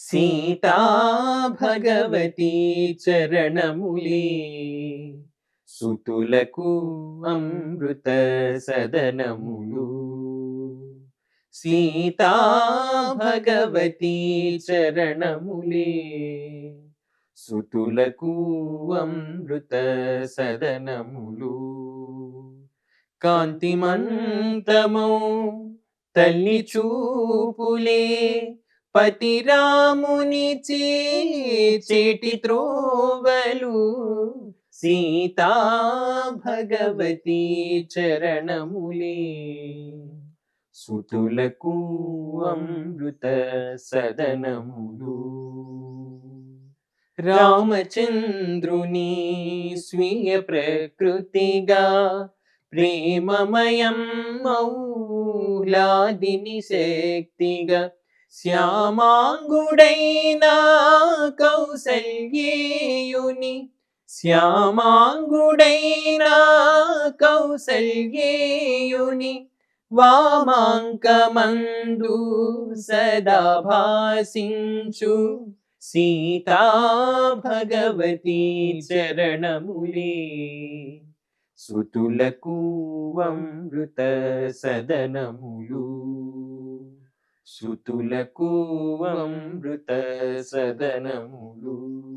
సీతా భగవతి చరణములే సుతులకు అమృత సదనములు. సీతా భగవతి చరణములే సుతులకు అమృత సదనములు. కాంతిమంతమౌ తల్లి చూపులే పతిరాముని చేటి త్రోవలు. సీతా భగవతి చరణములే సుతులకు అమృత సదనములు. రామచంద్రుని స్వీయ ప్రకృతిగా ప్రేమమయం మౌలాదిని శక్తిగా శ్యామాంగుడైన కౌసల్యేయుని శ్యామాంగుడైన కౌసల్యేయుని వామాంకమందు సదా భాసించు. సీతా భగవతి చరణములే సుతులకు అమృత సదనములు. సుతులకు అమృత సదనములు.